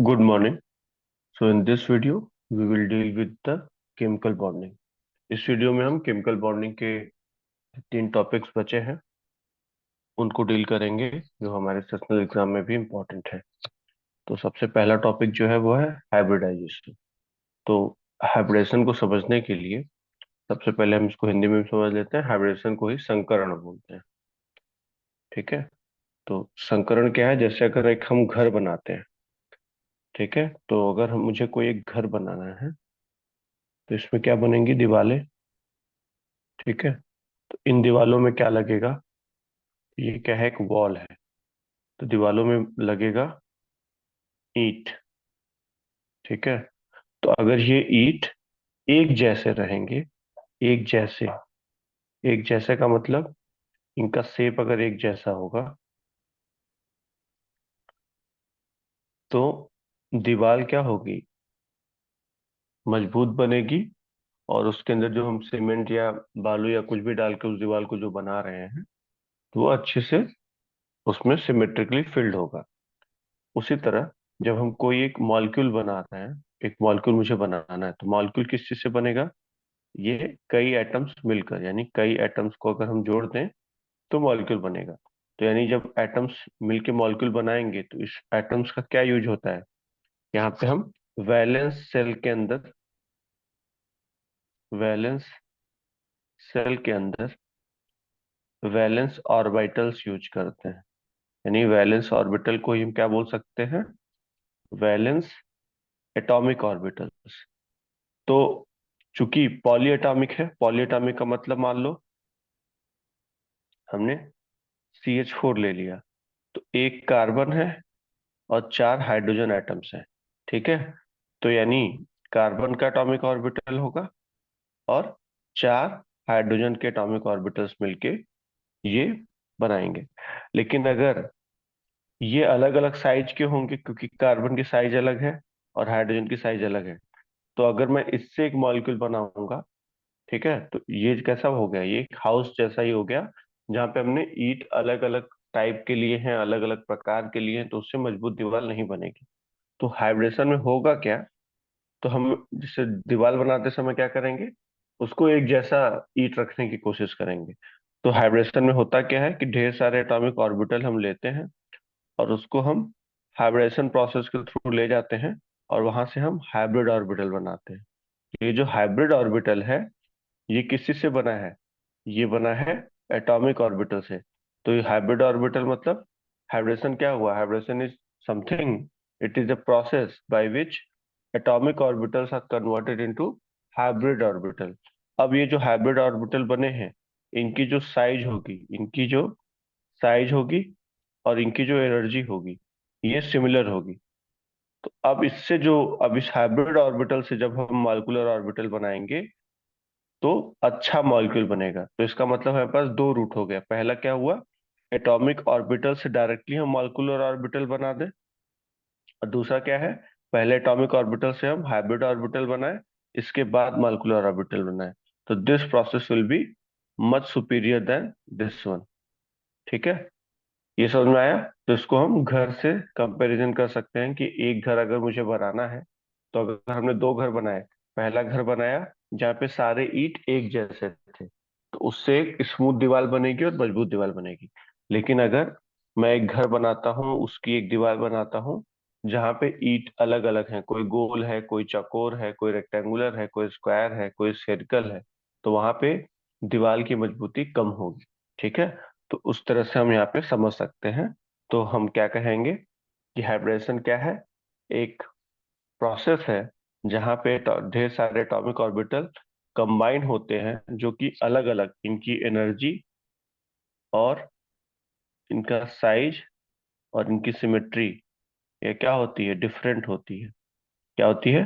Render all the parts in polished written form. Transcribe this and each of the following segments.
Good morning. So in this video, we will deal with the chemical bonding. इस video में हम chemical bonding के तीन topics बचे हैं, उनको डील करेंगे जो हमारे सेशनल एग्जाम में भी इम्पोर्टेंट है। तो सबसे पहला टॉपिक जो है वो है हाइब्रिडाइजेशन। तो हाइब्रिडेशन को समझने के लिए सबसे पहले हम इसको हिंदी में भी समझ लेते हैं। हाइब्रिडेशन को ही संकरण बोलते हैं। ठीक है। तो संकरण क्या है? जैसे अगर एक हम घर बनाते हैं, ठीक है, तो अगर मुझे कोई एक घर बनाना है तो इसमें क्या बनेंगी? दीवारें। ठीक है। तो इन दीवालों में क्या लगेगा? ये क्या है? एक वॉल है। तो दीवालों में लगेगा ईंट। ठीक है। तो अगर ये ईंट एक जैसे रहेंगे, एक जैसे, एक जैसे का मतलब इनका शेप अगर एक जैसा होगा तो दीवार क्या होगी? मजबूत बनेगी। और उसके अंदर जो हम सीमेंट या बालू या कुछ भी डाल के उस दीवार को जो बना रहे हैं तो वो अच्छे से उसमें सिमेट्रिकली फिल्ड होगा। उसी तरह जब हम कोई एक मॉलिक्यूल बना रहे हैं, एक मॉलिक्यूल मुझे बनाना है, तो मॉलिक्यूल किस चीज से बनेगा? ये कई एटम्स मिलकर, यानी कई एटम्स को अगर हम जोड़ दें तो मॉलिक्यूल बनेगा। तो यानी जब एटम्स मिलके मॉलिक्यूल बनाएंगे तो इस एटम्स का क्या यूज होता है? यहाँ पे हम वैलेंस सेल के अंदर, वैलेंस सेल के अंदर वैलेंस ऑर्बिटल्स यूज करते हैं। यानी वैलेंस ऑर्बिटल को ही हम क्या बोल सकते हैं? Valence atomic orbitals. तो चूंकि पॉली एटॉमिक है, पॉली एटॉमिक का मतलब मान लो हमने CH4 ले लिया, तो एक कार्बन है और चार हाइड्रोजन एटम्स हैं। ठीक है। तो यानी कार्बन का एटॉमिक ऑर्बिटल होगा और चार हाइड्रोजन के एटॉमिक ऑर्बिटल्स मिलके ये बनाएंगे। लेकिन अगर ये अलग अलग साइज के होंगे, क्योंकि कार्बन की साइज अलग है और हाइड्रोजन की साइज अलग है, तो अगर मैं इससे एक मॉलिक्यूल बनाऊंगा, ठीक है, तो ये कैसा हो गया? ये एक हाउस जैसा ही हो गया, जहाँ पे हमने ईंट अलग अलग टाइप के लिए हैं, अलग अलग प्रकार के लिए हैं, तो उससे मजबूत दीवार नहीं बनेगी। तो हाइब्रिडेशन में होगा क्या? तो हम जैसे दीवार बनाते समय क्या करेंगे? उसको एक जैसा ईंट रखने की कोशिश करेंगे। तो हाइब्रिडेशन में होता क्या है कि ढेर सारे एटॉमिक ऑर्बिटल हम लेते हैं और उसको हम हाइब्रिडेशन प्रोसेस के थ्रू ले जाते हैं और वहां से हम हाइब्रिड ऑर्बिटल बनाते हैं। ये जो हाइब्रिड ऑर्बिटल है ये किस से बना है? ये बना है एटॉमिक ऑर्बिटल से। तो ये हाइब्रिड ऑर्बिटल मतलब हाइब्रिडेशन क्या हुआ? Hybridisation is something, it is a process by which atomic orbitals are converted into hybrid orbital. अब ये जो हाइब्रिड ऑर्बिटल बने हैं, इनकी जो साइज होगी, इनकी जो साइज होगी और इनकी जो एनर्जी होगी ये सिमिलर होगी। तो अब इस हाइब्रिड ऑर्बिटल से जब हम मॉलिक्यूलर ऑर्बिटल बनाएंगे तो अच्छा मॉलिक्यूल बनेगा। तो इसका मतलब हमारे पास दो रूट हो गया। पहला क्या हुआ? एटॉमिक ऑर्बिटल से डायरेक्टली हम मॉलिक्यूलर ऑर्बिटल बना दें। और दूसरा क्या है? पहले एटॉमिक ऑर्बिटल से हम हाइब्रिड ऑर्बिटल बनाए, इसके बाद मॉलिक्यूलर ऑर्बिटल बनाए। तो this process will be much superior than this one. ठीक है। ये समझ में आया? तो इसको हम घर से कंपैरिजन कर सकते हैं कि एक घर अगर मुझे बनाना है, तो अगर हमने दो घर बनाए, पहला घर बनाया जहाँ पे सारे ईंट एक जैसे थे, तो उससे एक स्मूथ दीवार बनेगी और मजबूत दीवार बनेगी। लेकिन अगर मैं एक घर बनाता हूँ, उसकी एक दीवार बनाता हूँ जहाँ पे ईंट अलग अलग हैं, कोई गोल है, कोई चौकोर है, कोई रेक्टेंगुलर है, कोई स्क्वायर है, कोई सर्कल है, तो वहां पे दीवार की मजबूती कम होगी। ठीक है। तो उस तरह से हम यहाँ पे समझ सकते हैं। तो हम क्या कहेंगे कि हाइब्रिडेशन क्या है? एक प्रोसेस है जहाँ पे ढेर सारे एटॉमिक ऑर्बिटल कंबाइन होते हैं, जो कि अलग अलग इनकी एनर्जी और इनका साइज और इनकी सिमेट्री ये क्या होती है? डिफरेंट होती है। क्या होती है?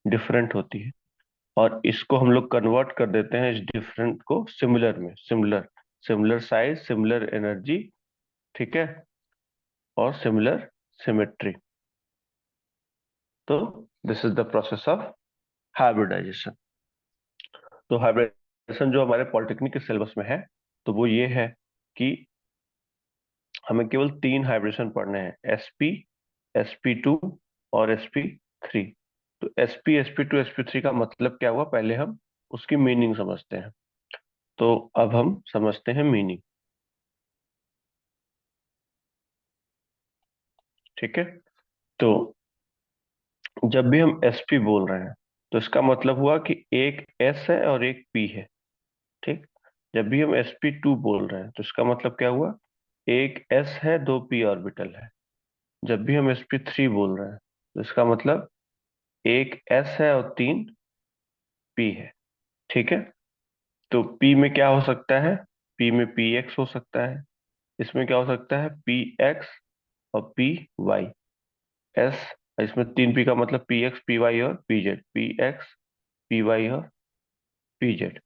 डिफरेंट होती है। और इसको हम लोग कन्वर्ट कर देते हैं, इस डिफरेंट को सिमिलर में। Similar, similar size, similar energy, ठीक है, और सिमिलर सिमेट्री। तो this is the process of hybridisation. तो हाइब्रिडाइजेशन जो हमारे पॉलिटेक्निक के सिलेबस में है, तो वो ये है कि हमें केवल तीन हाइब्रिडेशन पढ़ने हैं: sp, sp2 और sp3। तो sp sp2 sp3 का मतलब क्या हुआ, पहले हम उसकी मीनिंग समझते हैं। तो अब हम समझते हैं मीनिंग। ठीक है। तो जब भी हम sp बोल रहे हैं तो इसका मतलब हुआ कि एक s है और एक p है। ठीक। जब भी हम sp2 बोल रहे हैं तो इसका मतलब क्या हुआ, एक s है, दो p ऑर्बिटल है। जब भी हम sp3 बोल रहे हैं तो इसका मतलब एक s है और तीन p है। ठीक है। तो p में क्या हो सकता है, p में px हो सकता है, इसमें क्या हो सकता है px और py। s, इसमें तीन p का मतलब px py और pz, px py और pz।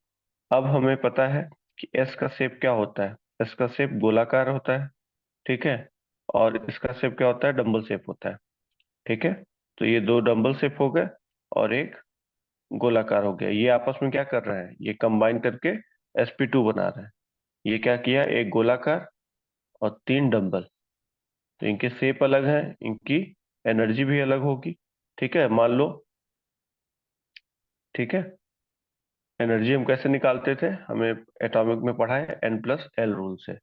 अब हमें पता है कि s का शेप क्या होता है, s का शेप गोलाकार होता है। ठीक है। और इसका शेप क्या होता है, डंबल शेप होता है। ठीक है। तो ये दो डंबल शेप हो गए और एक गोलाकार हो गया। ये आपस में क्या कर रहे हैं, ये कंबाइन करके sp2 बना रहे हैं। ये क्या किया, एक गोलाकार और तीन डंबल। तो इनके शेप अलग हैं, इनकी एनर्जी भी अलग होगी। ठीक है, मान लो। ठीक है। एनर्जी हम कैसे निकालते थे, हमें एटॉमिक में पढ़ा है n+l रूल से।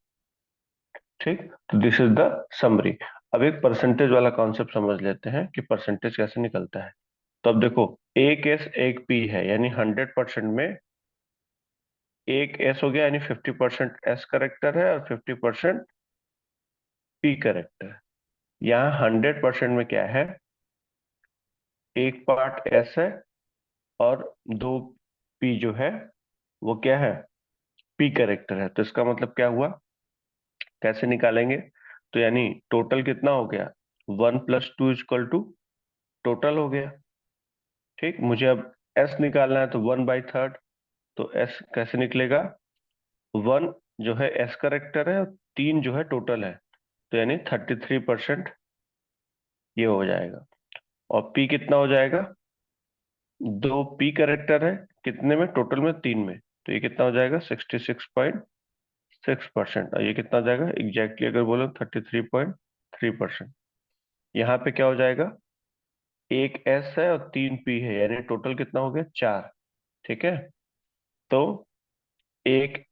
ठीक। तो दिस इज द समरी। अब एक परसेंटेज वाला कॉन्सेप्ट समझ लेते हैं कि परसेंटेज कैसे निकलता है। तो अब देखो, एक एस एक पी है, यानी 100% में एक एस हो गया, यानी 50% एस करेक्टर है और 50% पी करेक्टर है। यहाँ 100% में क्या है, एक पार्ट एस है और दो पी जो है वो क्या है, पी करेक्टर है। तो इसका मतलब क्या हुआ, कैसे निकालेंगे। तो यानी टोटल कितना हो गया, 1+2 = टोटल हो गया। ठीक। मुझे अब एस निकालना है तो 1/3। तो एस कैसे निकलेगा, वन जो है एस करेक्टर है और तीन जो है टोटल है। तो यानी 33% ये हो जाएगा। और पी कितना हो जाएगा, दो पी करेक्टर है, कितने में, टोटल में, तीन में। तो ये कितना हो जाएगा, 66.6%। और ये कितना हो जाएगा, एग्जैक्टली अगर बोलो 33.3%। यहाँ पे क्या हो जाएगा, एक एस है और तीन पी है, यानी टोटल कितना हो गया, चार। ठीक है। तो एक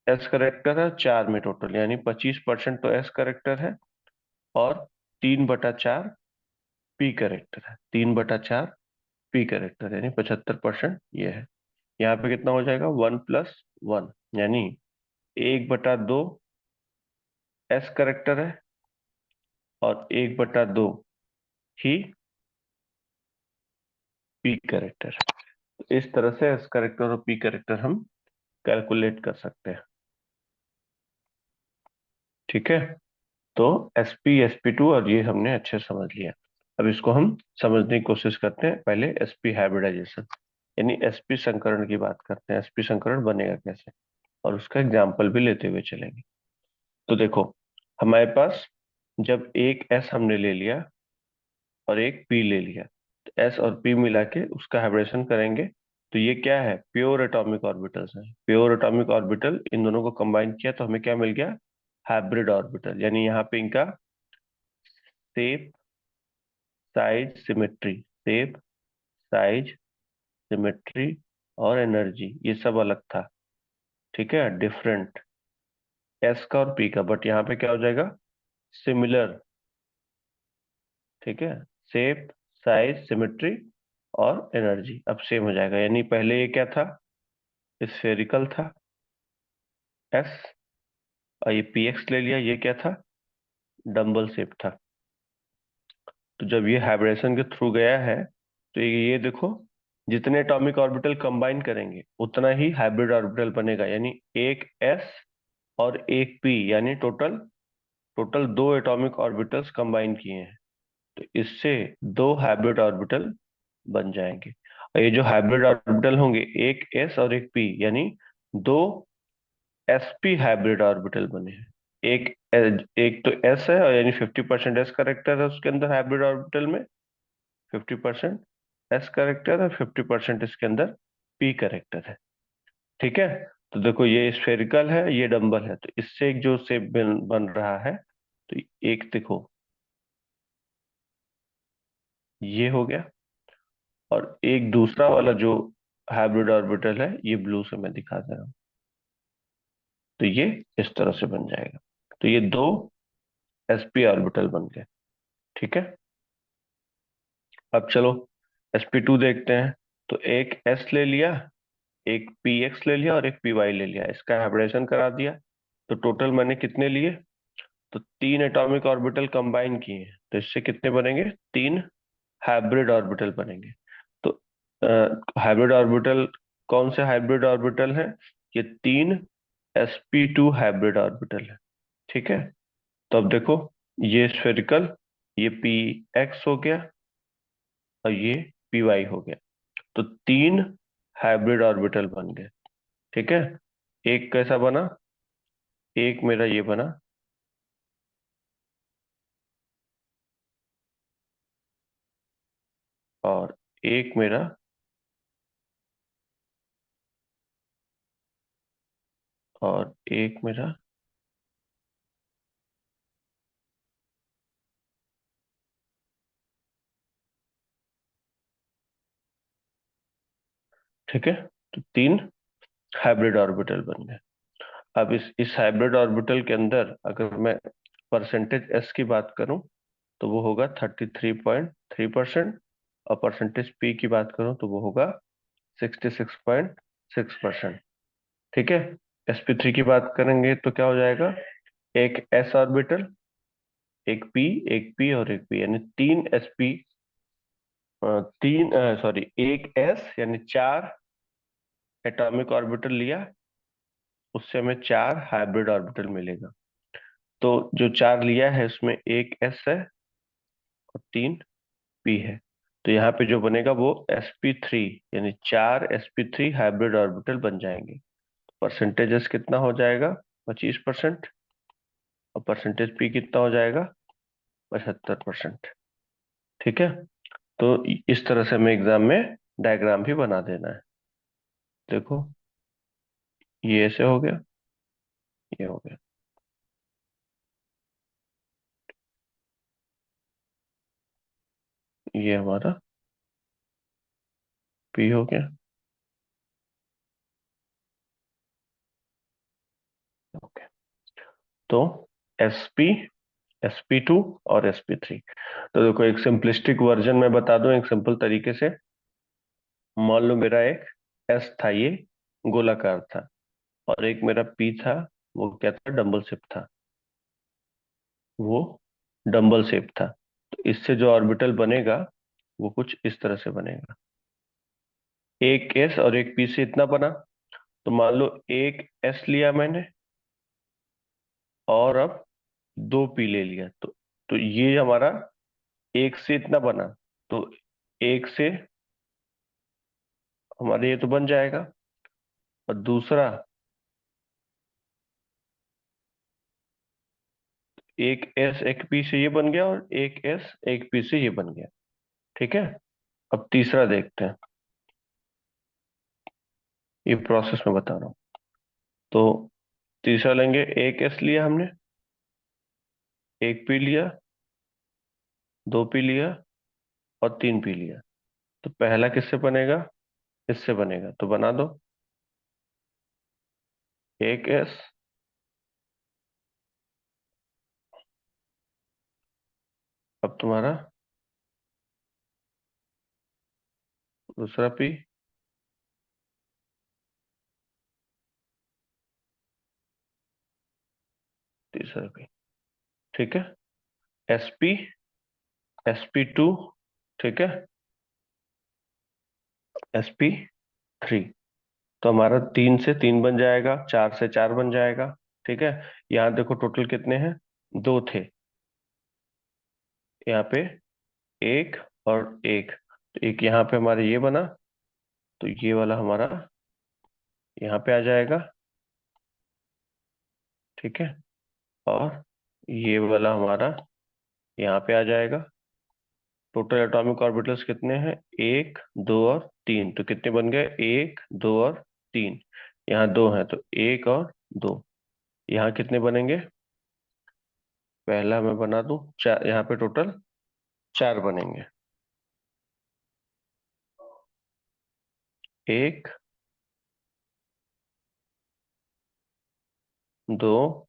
एस करेक्टर है, चार में टोटल, यानी 25% तो एस करेक्टर है और 3/4 पी करेक्टर है। 3/4 पी करेक्टर, यानी 75% ये है। यहाँ पे कितना हो जाएगा, 1+1, यानी 1/2 एस करेक्टर है और 1/2 ही पी करेक्टर। इस तरह से एस करेक्टर और पी करेक्टर हम कैलकुलेट कर सकते हैं। ठीक है। तो sp sp2 और ये हमने अच्छे से समझ लिया। अब इसको हम समझने की कोशिश करते हैं। पहले sp हाइब्रिडाइजेशन यानी sp संकरण की बात करते हैं। sp संकरण बनेगा कैसे, और उसका एग्जाम्पल भी लेते हुए चलेंगे। तो देखो, हमारे पास जब एक s हमने ले लिया और एक p ले लिया, तो s और p मिला के उसका हाइब्रिडेशन करेंगे। तो ये क्या है, प्योर एटॉमिक ऑर्बिटल्स हैं। प्योर एटॉमिक ऑर्बिटल, इन दोनों को कंबाइन किया तो हमें क्या मिल गया, हाइब्रिड ऑर्बिटल। यानी यहाँ पे इनका shape, size, symmetry, shape, size, symmetry और एनर्जी, ये सब अलग था। ठीक है, डिफरेंट एस का और पी का, बट यहाँ पे क्या हो जाएगा, सिमिलर। ठीक है, शेप, साइज, सिमेट्री और एनर्जी अब सेम हो जाएगा। यानी पहले ये क्या था, स्फेरिकल था एस, और ये पी एक्स ले लिया, ये क्या था, डम्बल शेप था। तो जब ये हाइब्रिडेशन के थ्रू गया है तो ये देखो, जितने एटॉमिक ऑर्बिटल कंबाइन करेंगे उतना ही हाइब्रिड ऑर्बिटल बनेगा। यानी एक एस और एक पी, यानी टोटल टोटल दो एटॉमिक ऑर्बिटल्स कंबाइन किए हैं। तो इससे दो हाइब्रिड ऑर्बिटल बन जाएंगे। और ये जो हाइब्रिड ऑर्बिटल होंगे, एक एस और एक पी, यानी दो sp हाइब्रिड ऑर्बिटल बने हैं। एक एक तो s है, और यानी 50% एस करेक्टर है उसके अंदर हाइब्रिड ऑर्बिटल में, 50% एस करेक्टर और 50% इसके अंदर पी करेक्टर है। ठीक है। तो देखो, ये स्फेरिकल है, ये डंबल है, तो इससे एक जो शेप बन रहा है। तो एक देखो, ये हो गया। और एक दूसरा वाला जो हाइब्रिड ऑर्बिटल है, ये ब्लू से मैं दिखा दे रहा हूँ। तो ये इस तरह से बन जाएगा। तो ये दो sp ऑर्बिटल बन गए। ठीक है। अब चलो sp2 देखते हैं। तो एक s ले लिया, एक px ले लिया और एक py ले लिया, इसका हाइब्रिडेशन करा दिया। तो टोटल मैंने कितने लिए? तो तीन एटॉमिक ऑर्बिटल कंबाइन किए हैं, तो इससे कितने बनेंगे? तीन हाइब्रिड ऑर्बिटल बनेंगे। तो हाइब्रिड ऑर्बिटल, कौन से हाइब्रिड ऑर्बिटल है? ये तीन sp2 हाइब्रिड ऑर्बिटल है। ठीक है। तो अब देखो, ये स्फेरिकल, ये px हो गया और ये py हो गया। तो तीन हाइब्रिड ऑर्बिटल बन गए। ठीक है। एक कैसा बना? एक मेरा ये बना, और एक मेरा, और एक मेरा। ठीक है। तो तीन हाइब्रिड ऑर्बिटल बन गए। अब इस हाइब्रिड ऑर्बिटल के अंदर अगर मैं परसेंटेज एस की बात करूं, तो वो होगा 33.3%। और परसेंटेज पी की बात करूं तो वो होगा 66.6%। ठीक है। sp3 की बात करेंगे तो क्या हो जाएगा? एक s ऑर्बिटल, एक p, एक p और एक p, यानी तीन sp, तीन, सॉरी, एक s यानी चार एटॉमिक ऑर्बिटल लिया, उससे हमें चार हाइब्रिड ऑर्बिटल मिलेगा। तो जो चार लिया है उसमें एक s है और तीन p है। तो यहाँ पे जो बनेगा वो sp3, यानी चार sp3 हाइब्रिड ऑर्बिटल बन जाएंगे। परसेंटेजेस कितना हो जाएगा? 25%। और परसेंटेज p कितना हो जाएगा? 75%। ठीक है। तो इस तरह से हमें एग्जाम में डायग्राम भी बना देना है। देखो, ये ऐसे हो गया, ये हो गया, ये हमारा p हो गया। ओके। तो sp, sp2 और sp3। तो देखो, एक सिंपलिस्टिक वर्जन में बता दूं एक सिंपल तरीके से। मान लो मेरा एक एस था, ये गोलाकार था, और एक मेरा पी था, वो क्या था? डंबल शेप था। वो डंबल शेप था। तो इससे जो ऑर्बिटल बनेगा वो कुछ इस तरह से बनेगा। एक एस और एक पी से इतना बना। तो मान लो एक एस लिया मैंने, और अब दो पी ले लिया, तो ये हमारा एक से इतना बना। तो एक से हमारे ये तो बन जाएगा। और दूसरा, एक एस एक पी से ये बन गया, और एक एस एक पी से ये बन गया। ठीक है। अब तीसरा देखते हैं। ये प्रोसेस में बता रहा हूँ। तो तीसरा लेंगे, एक एस लिया हमने, एक पी लिया, दो पी लिया और तीन पी लिया। तो पहला किससे बनेगा? इससे बनेगा, तो बना दो। एक एस, अब तुम्हारा दूसरा पी, तीसरा पी। ठीक है। एस पी, sp2, ठीक है, sp3। तो हमारा तीन से तीन बन जाएगा, चार से चार बन जाएगा। ठीक है। यहाँ देखो टोटल कितने हैं? दो थे। यहाँ पे एक और एक, तो एक यहाँ पे हमारे ये बना। तो ये वाला हमारा यहाँ पे आ जाएगा। ठीक है। और ये वाला हमारा यहाँ पे आ जाएगा। टोटल एटॉमिक ऑर्बिटल्स कितने हैं? एक, दो और तीन। तो कितने बन गए? एक, दो और तीन। यहाँ दो हैं, तो एक और दो। यहाँ कितने बनेंगे? पहला मैं बना दूं चार, यहाँ पे टोटल चार बनेंगे। एक, दो,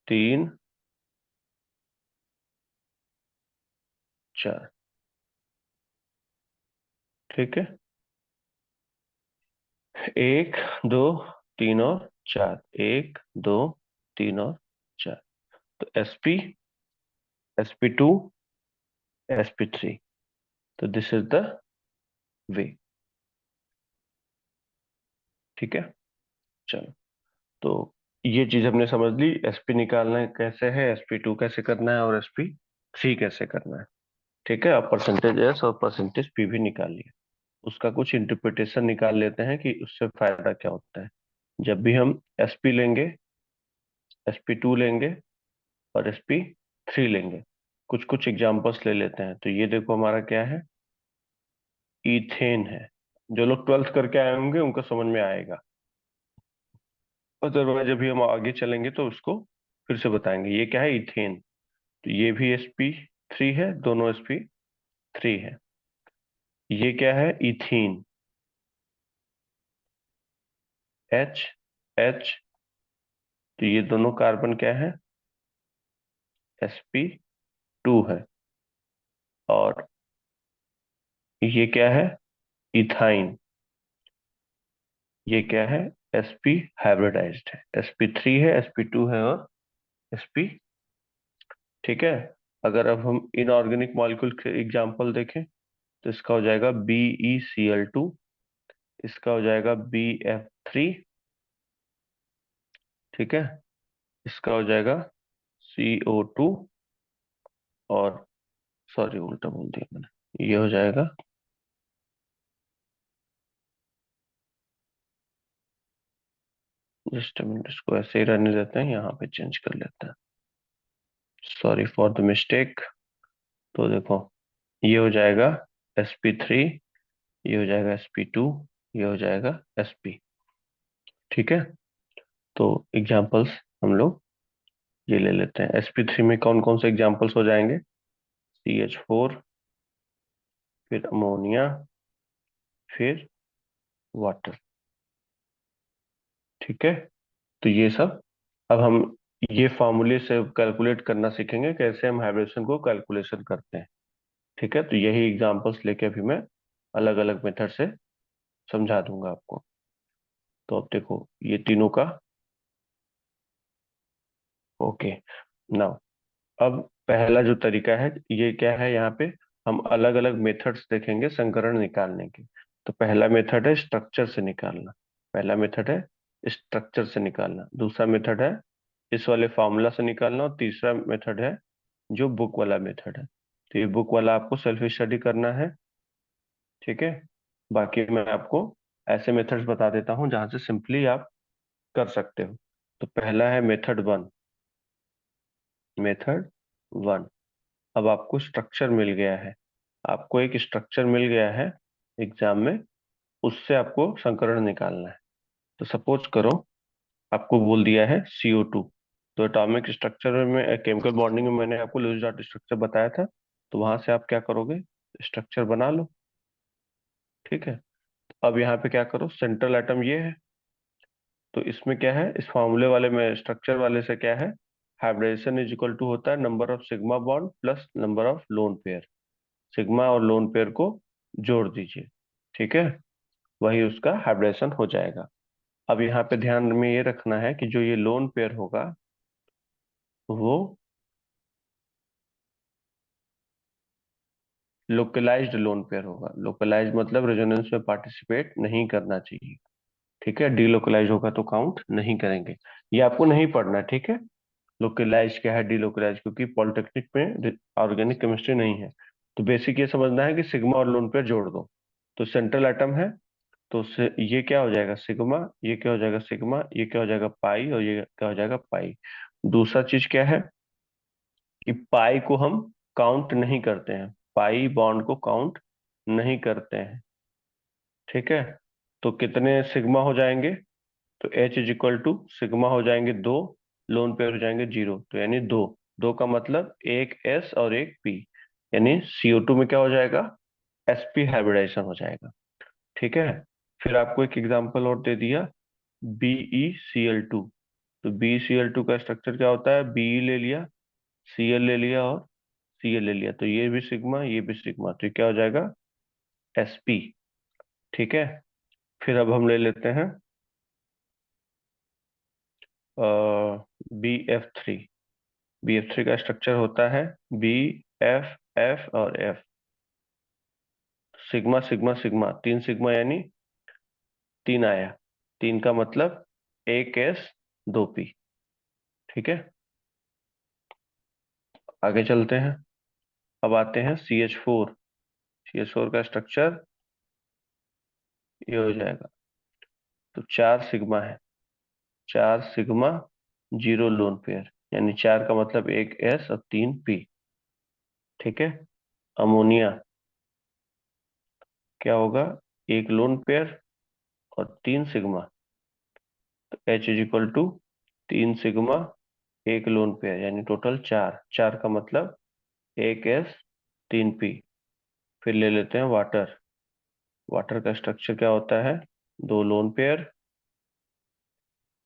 तीन, चार। ठीक है, एक, दो, तीन और चार, एक, दो, तीन और चार। तो sp, sp2, sp3। तो दिस इज द वे। ठीक है, चलो। तो ये चीज हमने समझ ली, sp निकालना है कैसे है, sp2 कैसे करना है, और sp3 कैसे करना है। ठीक है, अब परसेंटेज एस और परसेंटेज पी भी निकाल लिया। उसका कुछ इंटरप्रिटेशन निकाल लेते हैं कि उससे फायदा क्या होता है। जब भी हम sp लेंगे, sp2 लेंगे और sp3 लेंगे, कुछ कुछ एग्जांपल्स ले लेते हैं। तो ये देखो हमारा क्या है, इथेन है। जो लोग ट्वेल्थ करके आए होंगे उनको समझ में आएगा, अदरवाइज अभी हम आगे चलेंगे तो उसको फिर से बताएंगे। ये क्या है, इथेन। तो ये भी sp3 है, दोनों sp3 है। ये क्या है, इथीन, H, H। तो ये दोनों कार्बन क्या है, sp2 है। और ये क्या है, इथाइन। ये क्या है, sp हाइब्रिडाइज्ड है, sp3 है, sp2 है और sp। ठीक है। अगर अब हम इनऑर्गेनिक मॉलिक्यूल के एग्जांपल देखें, तो इसका हो जाएगा BeCl2, इसका हो जाएगा BF3। ठीक है, इसका हो जाएगा CO2। और सॉरी उल्टा बोल दिया मैंने, ये हो जाएगा, जस्ट मिनट, इसको ऐसे ही रहने देते हैं, यहाँ पे चेंज कर लेते हैं। Sorry for the mistake. तो देखो, ये हो जाएगा sp3, ये हो जाएगा sp2, ये हो जाएगा sp। ठीक है। तो एग्जांपल्स हम लोग ये ले लेते हैं। sp3 में कौन कौन से एग्जांपल्स हो जाएंगे, CH4, फिर अमोनिया, फिर वाटर। ठीक है। तो ये सब अब हम ये फार्मूले से कैलकुलेट करना सीखेंगे, कैसे हम हाइब्रिडेशन को कैलकुलेशन करते हैं। ठीक है, तो यही एग्जांपल्स लेके अभी मैं अलग अलग मेथड से समझा दूंगा आपको। तो अब देखो ये तीनों का, ओके। नाउ, अब पहला जो तरीका है, ये क्या है, यहाँ पे हम अलग अलग मेथड्स देखेंगे संकरण निकालने के। तो पहला मेथड है स्ट्रक्चर से निकालना, पहला मेथड है स्ट्रक्चर से निकालना, दूसरा मेथड है इस वाले फॉर्मूला से निकालना, और तीसरा मेथड है जो बुक वाला मेथड है। तो ये बुक वाला आपको सेल्फ स्टडी करना है। ठीक है, बाकी मैं आपको ऐसे मेथड्स बता देता हूँ जहां से सिंपली आप कर सकते हो। तो पहला है मेथड वन, मेथड वन। अब आपको स्ट्रक्चर मिल गया है, आपको एक स्ट्रक्चर मिल गया है एग्जाम में, उससे आपको संकरण निकालना है। तो सपोज करो आपको बोल दिया है CO2। तो एटॉमिक स्ट्रक्चर में, केमिकल बॉन्डिंग में मैंने आपको लुईस डॉट स्ट्रक्चर बताया था, तो वहां से आप क्या करोगे, स्ट्रक्चर बना लो। ठीक है, अब यहाँ पे क्या करो, सेंट्रल एटम ये है। तो इसमें क्या है, इस फॉर्मूले वाले में स्ट्रक्चर वाले से क्या है, हाइब्रिडेशन इज इक्वल टू होता है number of sigma bond plus number of lone pair. Sigma और लोन पेयर को जोड़ दीजिए। ठीक है, वही उसका हाइब्रिडेशन हो जाएगा। अब यहाँ पे ध्यान में ये रखना है कि जो ये लोन पेयर होगा वो लोकलाइज्ड लोन पेयर होगा। लोकलाइज्ड मतलब रेजोनेंस में पार्टिसिपेट नहीं करना चाहिए। ठीक है, डीलोकलाइज होगा तो काउंट नहीं करेंगे। ये आपको नहीं पढ़ना है, ठीक है। लोकलाइज क्या है, डीलोकलाइज, क्योंकि पॉलिटेक्निक में ऑर्गेनिक केमिस्ट्री नहीं है। तो बेसिक ये समझना है कि सिग्मा और लोन पेयर जोड़ दो। तो सेंट्रल एटम है, तो ये क्या हो जाएगा सिग्मा, ये क्या हो जाएगा सिग्मा, ये क्या हो जाएगा पाई, और ये क्या हो जाएगा पाई। दूसरा चीज क्या है कि पाई को हम काउंट नहीं करते हैं, पाई बॉन्ड को काउंट नहीं करते हैं। ठीक है, तो कितने सिग्मा हो जाएंगे, तो H is equal to sigma हो जाएंगे दो, लोन पेयर हो जाएंगे जीरो, तो यानी दो। दो का मतलब एक S और एक P, यानी CO2 में क्या हो जाएगा, sp हाइब्रिडाइजेशन हो जाएगा। ठीक है। फिर आपको एक एग्जांपल और दे दिया, BeCl2। तो BeCl2 का स्ट्रक्चर क्या होता है, Be ले लिया, Cl ले लिया और Cl ले लिया, तो ये भी सिग्मा ये भी सिग्मा, तो ये क्या हो जाएगा, sp। ठीक है। फिर अब हम ले लेते हैं BF3। BF3 का स्ट्रक्चर होता है B, F, F और F। सिग्मा सिग्मा सिग्मा, तीन सिग्मा यानी तीन आया, तीन का मतलब एक एस दो पी। ठीक है। आगे चलते हैं। अब आते हैं CH4। CH4 का स्ट्रक्चर ये हो जाएगा, तो चार सिग्मा है, चार सिग्मा जीरो लोन पेयर, यानी चार का मतलब एक एस और तीन पी। ठीक है। अमोनिया क्या होगा, एक लोन पेयर और तीन सिग्मा, तो H=, तीन सिग्मा एक लोन पेयर, यानी टोटल चार, चार का मतलब एक एस तीन पी। फिर ले लेते हैं वाटर। वाटर का स्ट्रक्चर क्या होता है, दो लोन पेयर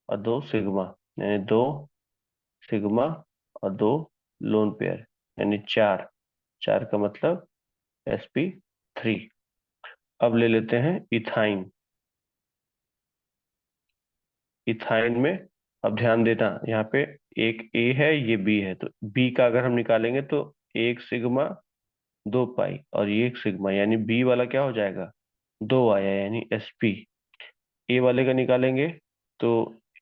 और दो सिग्मा, यानी दो सिग्मा और दो लोन पेयर, यानी चार, चार का मतलब sp3। अब ले लेते हैं इथाइन। इथाइन में अब ध्यान देना, यहाँ पे एक ए है ये बी है, तो बी का अगर हम निकालेंगे तो एक सिग्मा दो पाई और ये एक सिग्मा, यानी बी वाला क्या हो जाएगा, दो आया यानी sp। ए वाले का निकालेंगे तो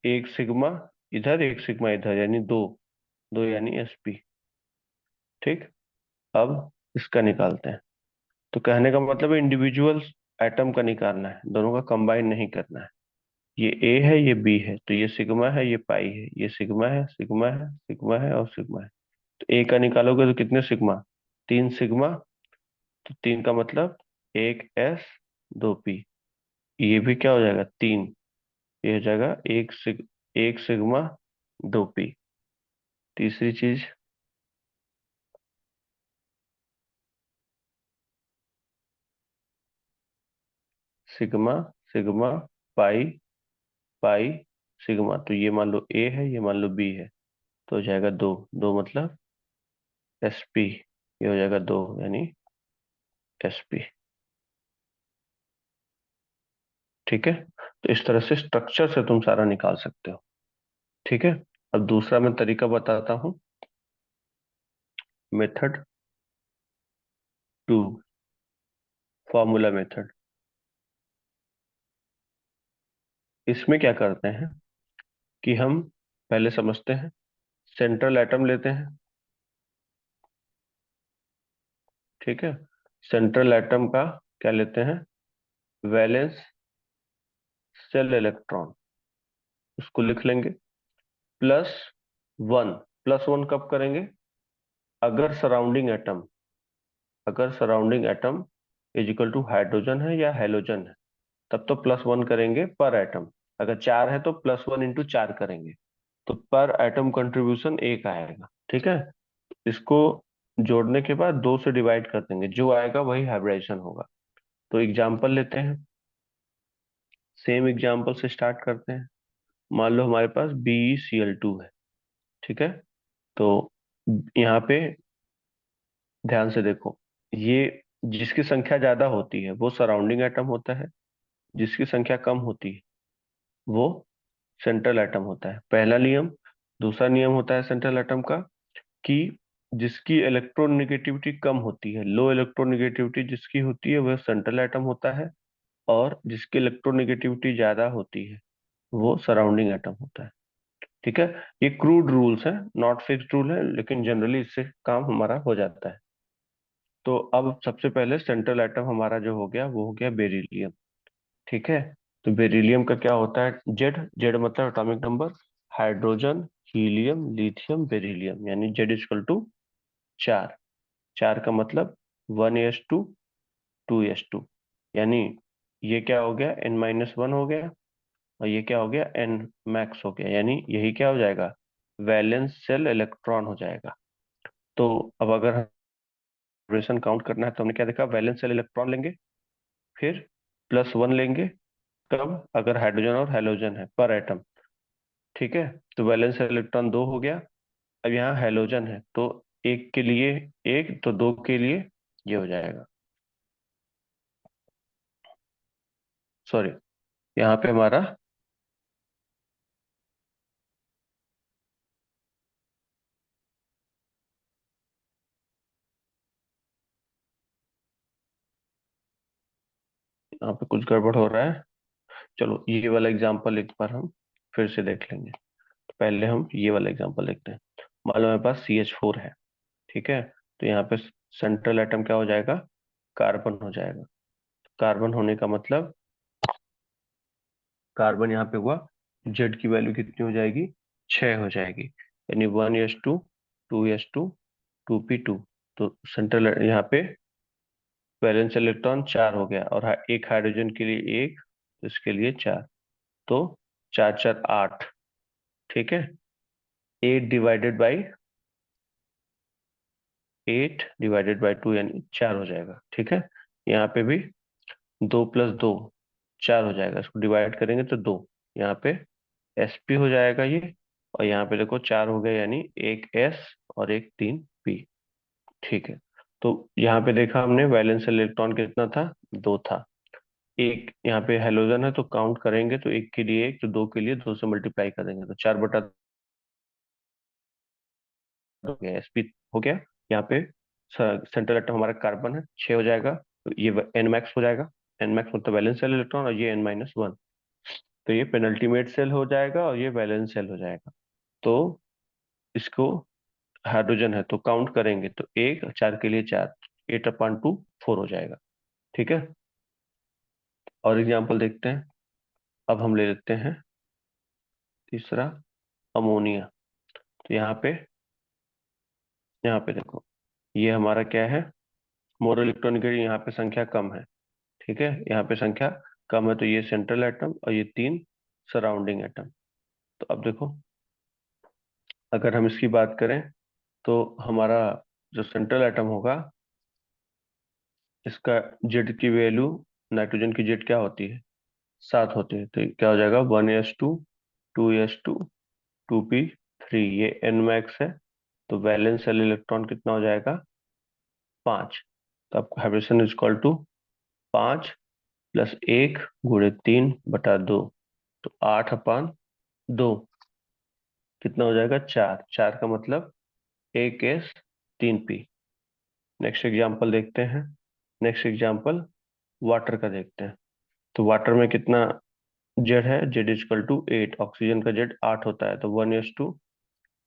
एक सिग्मा इधर एक सिग्मा इधर, यानी दो, दो यानी sp। ठीक। अब इसका निकालते हैं। तो कहने का मतलब इंडिविजुअल एटम का निकालना है, दोनों का कंबाइन नहीं करना है। ये ए है ये बी है, तो ये सिग्मा है ये पाई है, ये सिग्मा है सिग्मा है सिग्मा है और सिग्मा है। तो ए का निकालोगे तो कितने सिग्मा, तीन सिग्मा, तो तीन का मतलब एक एस दो पी, ये भी क्या हो जाएगा तीन, ये हो जाएगा एक सिग्मा दो पी। तीसरी चीज, sigma sigma pi pi sigma, तो ये मान लो ए है ये मान लो बी है, तो हो जाएगा दो, दो मतलब sp, ये हो जाएगा दो यानी sp। ठीक है। तो इस तरह से स्ट्रक्चर से तुम सारा निकाल सकते हो। ठीक है। अब दूसरा मैं तरीका बताता हूँ, मेथड टू, फॉर्मूला मेथड। इसमें क्या करते हैं कि हम पहले समझते हैं, सेंट्रल एटम लेते हैं। ठीक है। सेंट्रल एटम का क्या लेते हैं, वैलेंस शेल इलेक्ट्रॉन, उसको लिख लेंगे प्लस वन। प्लस वन कब करेंगे, अगर सराउंडिंग एटम, अगर surrounding atom is equal to hydrogen है या हेलोजन है, तब तो प्लस वन करेंगे पर एटम। अगर चार है तो प्लस वन इंटू चार करेंगे, तो पर एटम कंट्रीब्यूशन एक आएगा। ठीक है। इसको जोड़ने के बाद दो से डिवाइड कर देंगे, जो आएगा वही हाइब्रिडाइजेशन होगा। तो एग्जांपल लेते हैं, सेम एग्जांपल से स्टार्ट करते हैं। मान लो हमारे पास BeCl2 है। ठीक है। तो यहाँ पे ध्यान से देखो, ये जिसकी संख्या ज्यादा होती है वो सराउंडिंग एटम होता है, जिसकी संख्या कम होती है वो सेंट्रल एटम होता है, पहला नियम। दूसरा नियम होता है सेंट्रल एटम का कि जिसकी इलेक्ट्रोनेगेटिविटी कम होती है, लो इलेक्ट्रोनेगेटिविटी जिसकी होती है वह सेंट्रल एटम होता है, और जिसकी इलेक्ट्रोनेगेटिविटी ज्यादा होती है वो सराउंडिंग एटम होता है। ठीक है। ये क्रूड रूल्स है, नॉट फिक्स्ड रूल है, लेकिन जनरली इससे काम हमारा हो जाता है। तो अब सबसे पहले सेंट्रल एटम हमारा जो हो गया वो हो गया बेरिलियम। ठीक है। तो बेरिलियम का क्या होता है, जेड, जेड मतलब atomic number, hydrogen helium lithium beryllium, यानी जेड इक्वल टू चार, चार का मतलब one S two two S two, यानी ये क्या हो गया n-1 हो गया, और ये क्या हो गया n मैक्स हो गया, यानी यही क्या हो जाएगा, वैलेंस शेल इलेक्ट्रॉन हो जाएगा। तो अब अगर हाइब्रिडेशन काउंट करना है तो हमने क्या देखा, वैलेंस शेल इलेक्ट्रॉन लेंगे, फिर +1 लेंगे, कब, अगर हाइड्रोजन और हेलोजन है पर एटम। ठीक है, तो वैलेंस इलेक्ट्रॉन 2 हो गया। अब यहाँ हेलोजन है तो एक के लिए एक, तो दो के लिए ये हो जाएगा, सॉरी, यहाँ पे हमारा, यहाँ पे कुछ गड़बड़ हो रहा है। चलो ये वाला एग्जांपल एक बार हम फिर से देख लेंगे। तो पहले हम ये वाला एग्जांपल देखते हैं। मान लो मेरे पास CH4 है, ठीक है, तो यहाँ पे सेंट्रल एटम क्या हो जाएगा, कार्बन हो जाएगा। कार्बन होने का मतलब, कार्बन यहाँ पे हुआ, जेड की वैल्यू कितनी हो जाएगी, 6 हो जाएगी, यानी 1s2, 2s2, 2p2। तो सेंट्रल यहाँ पे वैलेंस इलेक्ट्रॉन 4 हो गया, और एक हाइड्रोजन के लिए एक, तो इसके लिए 4, तो 4 4 8, ठीक है। 8 डिवाइडेड बाई 2 यानी 4 हो जाएगा, ठीक है। यहाँ पे भी 2 + 2 4 हो जाएगा, इसको डिवाइड करेंगे तो 2, यहाँ पे sp हो जाएगा ये, और यहाँ पे देखो 4 हो गए, यानी एक s और एक 3p, ठीक है। तो यहाँ पे देखा हमने वैलेंस इलेक्ट्रॉन कितना था, 2 था। एक यहाँ पे हेलोजन है तो काउंट करेंगे तो एक के लिए एक, तो दो के लिए 2 से मल्टीप्लाई करेंगे तो 4/2 हो गया, sp हो गया। यहाँ पे सेंट्रल एटम हमारा कार्बन है, 6 हो जाएगा, तो ये n मैक्स हो जाएगा। n मैक्स मतलब वैलेंस शेल इलेक्ट्रॉन, और ये n-1, तो ये पेनल्टीमेट सेल हो जाएगा और ये वैलेंस सेल हो जाएगा। तो इसको, हाइड्रोजन है तो काउंट करेंगे तो एक, 4 के लिए 4, 8/2 4 हो जाएगा, ठीक है। और एग्जाम्पल देखते हैं। अब हम ले लेते हैं तीसरा, अमोनिया। तो यहाँ पे देखो, ये हमारा क्या है, मोरल इलेक्ट्रॉनिक, यहाँ पे संख्या कम है, ठीक है, यहाँ पे संख्या कम है, तो ये सेंट्रल एटम और ये 3 सराउंडिंग एटम। तो अब देखो, अगर हम इसकी बात करें तो हमारा जो सेंट्रल एटम होगा, इसका जेड की वैल्यू, नाइट्रोजन की जेड क्या होती है, 7 होती है, तो क्या हो जाएगा, 1s2, 2s2, 2p3, ये n मैक्स है, तो वैलेंस सेल इलेक्ट्रॉन कितना हो जाएगा, 5। तो आपका हाइब्रिडेशन इज इक्वल टू 5 + 1 × 3/2, तो 8/2 कितना हो जाएगा, 4। 4 का मतलब 1s 3p। नेक्स्ट एग्जाम्पल देखते हैं। नेक्स्ट एग्जाम्पल वाटर का देखते हैं। तो वाटर में कितना जेड है, Z is equal to 8, oxygen का जेड 8 होता है, तो 1s2,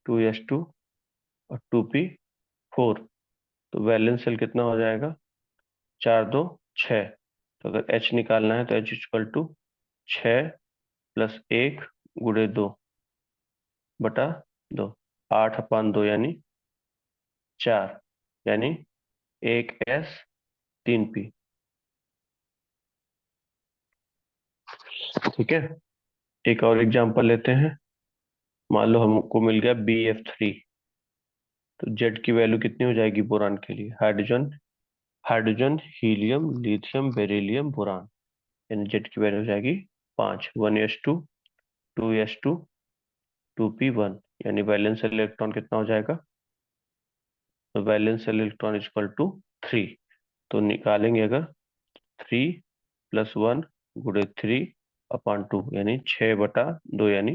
2s2 और 2p4। तो वैलेंस सेल कितना हो जाएगा, 4 2 6। तो अगर H निकालना है तो H इक्वल टू 6 + 1 × 2/2, 8/2 यानी 4, यानी 1s 3p, ठीक है। एक और एग्जांपल लेते हैं। मान लो हमको मिल गया Bf3, तो जेड की वैल्यू कितनी हो जाएगी बोरान के लिए, hydrogen, hydrogen, helium, lithium, beryllium, boron, यानी जेड की वैल्यू हो जाएगी 5, 1s2, 2s2, 2p1, यानी वैलेंस इलेक्ट्रॉन कितना हो जाएगा, तो वैलेंस इलेक्ट्रॉन इक्वल टू 3। तो निकालेंगे अगर, 3 + 1 × 3/2 यानी 6/2, यानी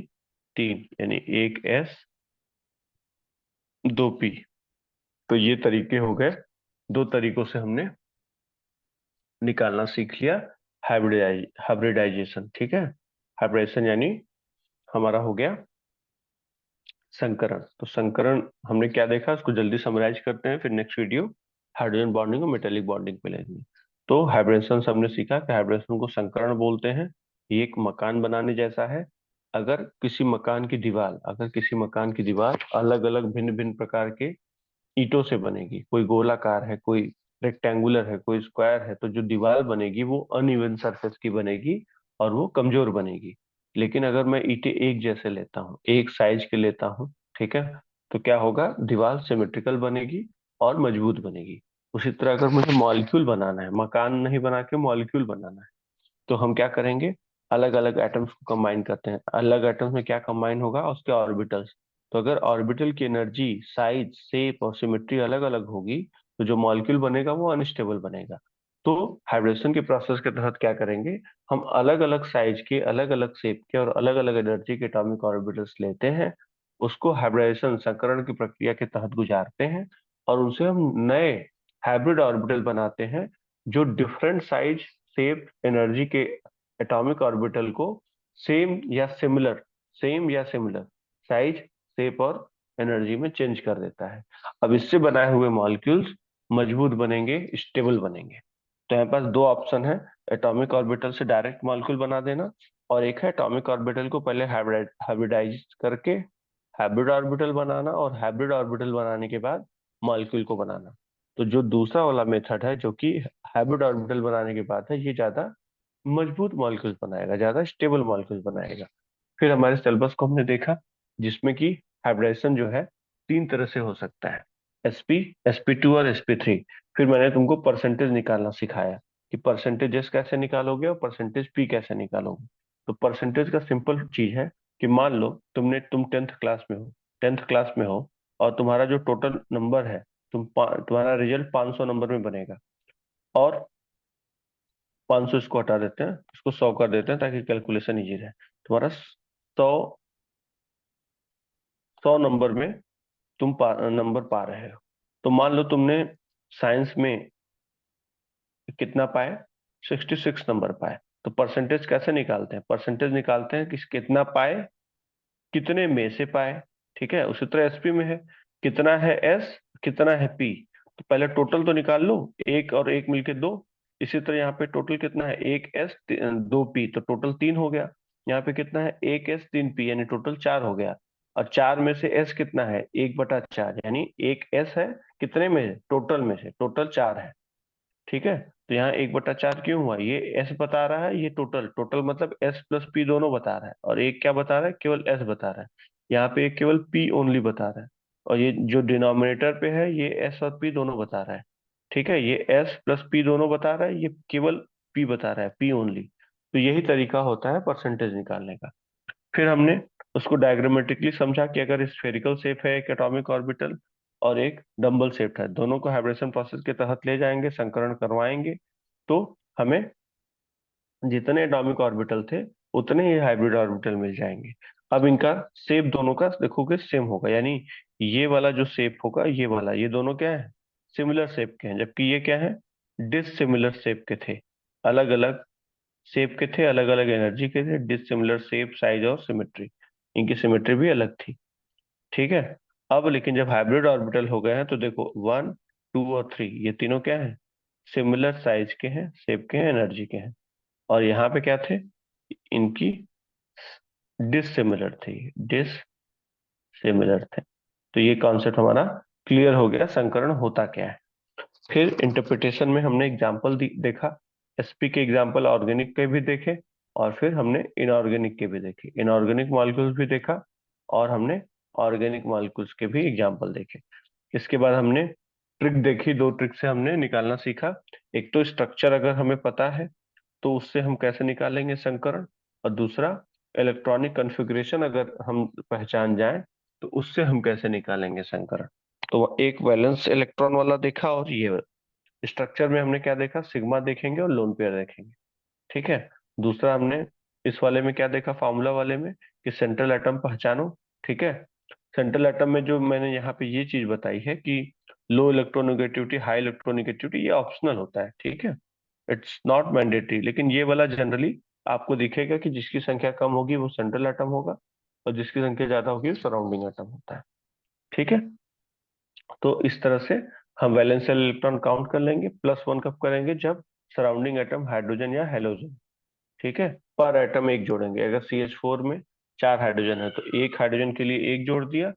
3, यानी 1s 2p। तो ये तरीके हो गए, दो तरीकों से हमने निकालना सीख लिया हाइब्रिडाइजेशन, ठीक है। हाइब्रिडाइजेशन यानी हमारा हो गया संकरण। तो संकरण हमने क्या देखा, उसको जल्दी समराइज करते हैं, फिर नेक्स्ट वीडियो हाइड्रोजन बॉन्डिंग और मेटेलिक बॉन्डिंग पे लेंगे। तो हाइब्रिडेशन से हमने सीखा कि हाइब्रिडेशन को संकरण बोलते हैं। ये एक मकान बनाने जैसा है। अगर किसी मकान की दीवार अलग अलग भिन्न भिन्न प्रकार के ईंटों से बनेगी, कोई गोलाकार है, कोई रेक्टेंगुलर है, कोई स्क्वायर है, तो जो दीवार बनेगी वो अनइवन सरफेस की बनेगी और वो कमजोर बनेगी। लेकिन अगर मैं ईंटें एक जैसे लेता हूँ, एक साइज के लेता हूँ, ठीक है, तो क्या होगा, दीवार सिमेट्रिकल बनेगी और मजबूत बनेगी। उसी तरह अगर मुझे मॉलिक्यूल बनाना है, मकान नहीं बना के मॉलिक्यूल बनाना है, तो हम क्या करेंगे, अलग अलग एटम्स को कंबाइन करते हैं। अलग एटम्स में क्या कंबाइन होगा, उसके ऑर्बिटल्स। तो अगर ऑर्बिटल की एनर्जी, साइज, शेप और सिमेट्री अलग अलग होगी, तो जो मॉलिक्यूल बनेगा वो अनस्टेबल बनेगा। तो हाइब्रिडेशन के प्रोसेस के तहत क्या करेंगे, हम अलग अलग साइज के, अलग अलग शेप के और अलग अलग एनर्जी के एटॉमिक ऑर्बिटल्स लेते हैं, उसको हाइब्रिडेशन, संकरण की प्रक्रिया के तहत गुजारते हैं, और उनसे हम नए हाइब्रिड ऑर्बिटल बनाते हैं, जो डिफरेंट साइज, शेप, एनर्जी के एटॉमिक ऑर्बिटल को सेम या सिमिलर साइज, शेप और एनर्जी में चेंज कर देता है। अब इससे बनाए हुए मॉलिक्यूल्स मजबूत बनेंगे, स्टेबल बनेंगे। तो यहाँ पास दो ऑप्शन है, एटॉमिक ऑर्बिटल से डायरेक्ट मॉलिक्यूल बना देना, और एक है एटॉमिक ऑर्बिटल को पहले हाइब्रिडाइज करके हाइब्रिड ऑर्बिटल बनाना, और हाइब्रिड ऑर्बिटल बनाने के बाद मॉलिक्यूल को बनाना। तो जो दूसरा वाला मेथड है, जो कि हाइब्रिड ऑर्बिटल बनाने के बाद है, ये ज्यादा मजबूत मॉलिक्यूल्स बनाएगा, ज्यादा स्टेबल मॉलिक्यूल्स बनाएगा। फिर हमारे सिलेबस को हमने देखा, जिसमें कि हाइब्रिडेशन जो है तीन तरह से हो सकता है, एसपी, sp2 और sp3। फिर मैंने तुमको परसेंटेज निकालना सिखाया कि परसेंटेज एस कैसे निकालोगे और परसेंटेज पी कैसे निकालोगे। तो परसेंटेज का सिंपल चीज है कि मान लो तुम 10th क्लास में हो और तुम्हारा जो टोटल नंबर है, तुम्हारा रिजल्ट 500 नंबर में बनेगा, और 500 इसको हटा देते हैं, इसको 100 कर देते हैं ताकि कैलकुलेशन इजी रहे। तुम्हारा 100 नंबर में नंबर पा रहे हो। तो मान लो तुमने साइंस में कितना पाए, 66 नंबर पाए। तो परसेंटेज कैसे निकालते हैं, परसेंटेज निकालते हैं कि कितना पाए, कितने में से पाए। ठीक है, उसी तरह एसपी में है, कितना है एस, कितना है पी। तो पहले टोटल तो निकाल लो, एक और एक मिलके दो। इसी तरह यहाँ पे टोटल कितना है, एक एस दो पी, तो टोटल तीन हो गया। यहाँ पे कितना है, एक एस तीन पी, यानी टोटल चार हो गया। और चार में से एस कितना है, 1/4, यानी एक एस है, कितने में, टोटल में से, टोटल चार है। ठीक है, तो यहाँ 1/4 क्यों हुआ, ये एस बता रहा है, ये टोटल, टोटल मतलब एस प्लस पी दोनों बता रहा है, और एक क्या बता रहा है, केवल एस बता रहा है। यहाँ पे एक केवल पी ओनली बता रहा है, और ये जो डिनोमिनेटर पे है, ये एस और पी दोनों बता रहा है। ठीक है, ये एस प्लस पी दोनों बता रहा है, ये केवल पी बता रहा है, पी ओनली। तो यही तरीका होता है परसेंटेज निकालने का। फिर हमने उसको डायग्रामेटिकली समझा कि अगर स्फेरिकल शेप है एक एटॉमिक ऑर्बिटल, और एक डंबल शेप है, दोनों को हाइब्रिडेशन प्रोसेस के तहत ले जाएंगे, संकरण करवाएंगे, तो हमें जितने एटॉमिक ऑर्बिटल थे उतने ही हाइब्रिड ऑर्बिटल मिल जाएंगे। अब इनका शेप दोनों का देखोगे सेम होगा, यानी ये वाला जो शेप होगा, ये वाला, ये दोनों क्या है, सिमिलर शेप के हैं, जबकि ये क्या है, डिसिमिलर शेप के थे। अलग अलग शेप के थे, अलग अलग एनर्जी के थे, डिसिमिलर शेप, साइज और सिमेट्री, इनकी सिमेट्री भी अलग थी। ठीक है, अब लेकिन जब हाइब्रिड ऑर्बिटल हो गए हैं, तो देखो 1, 2 और 3, ये तीनों क्या है, सिमिलर साइज के हैं, शेप के हैं, एनर्जी के हैं। और यहाँ पे क्या थे, इनकी डिसिमिलर थी, डिसिमिलर थे। तो ये कॉन्सेप्ट हमारा क्लियर हो गया, संकरण होता क्या है। फिर इंटरप्रिटेशन में हमने एग्जाम्पल देखा, एसपी के एग्जाम्पल ऑर्गेनिक के भी देखे, और फिर हमने इनऑर्गेनिक के भी देखे, इनऑर्गेनिक मॉलिक्यूल्स भी देखा, और हमने ऑर्गेनिक मॉलिक्यूल्स के भी एग्जाम्पल देखे। इसके बाद हमने ट्रिक देखी, दो ट्रिक से हमने निकालना सीखा। एक तो स्ट्रक्चर अगर हमें पता है तो उससे हम कैसे निकालेंगे संकरण, और दूसरा इलेक्ट्रॉनिक कॉन्फ़िगरेशन अगर हम पहचान जाएं तो उससे हम कैसे निकालेंगे संकरण। तो एक वैलेंस इलेक्ट्रॉन वाला देखा, और ये स्ट्रक्चर में हमने क्या देखा, सिग्मा देखेंगे और लोन पेयर देखेंगे। ठीक है, दूसरा हमने इस वाले में क्या देखा, फार्मूला वाले में, कि सेंट्रल एटम पहचानो। ठीक है, सेंट्रल एटम में जो मैंने यहाँ पे ये चीज बताई है कि लो इलेक्ट्रोनेगेटिविटी, हाई इलेक्ट्रोनेगेटिविटी, ये ऑप्शनल होता है। ठीक है, इट्स नॉट मैंडेटरी, लेकिन ये वाला जनरली आपको दिखेगा कि जिसकी संख्या कम होगी वो सेंट्रल एटम होगा, और जिसकी संख्या ज्यादा होगी वो सराउंडिंग एटम होता है। ठीक है, तो इस तरह से हम वैलेंस इलेक्ट्रॉन काउंट कर लेंगे। +1 कब करेंगे, जब सराउंडिंग एटम हाइड्रोजन या हेलोजन। ठीक है, पर एटम एक जोड़ेंगे, अगर CH4 में चार हाइड्रोजन है तो एक हाइड्रोजन के लिए एक जोड़ दिया,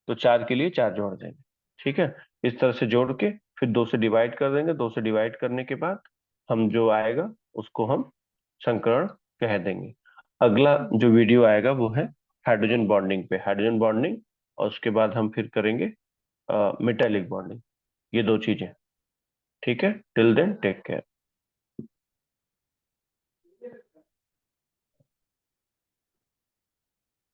तो चार के लिए चार जोड़ देंगे। ठीक है, इस तरह से जोड़ के फिर दो से डिवाइड कर देंगे, दो से डिवाइड करने के बाद हम जो आएगा उसको हम संकरण कह देंगे। अगला जो वीडियो आएगा वो है हाइड्रोजन बॉन्डिंग पे, हाइड्रोजन बॉन्डिंग, और उसके बाद हम फिर करेंगे मेटेलिक बॉन्डिंग, ये दो चीजें। ठीक है, टिल देन टेक केयर।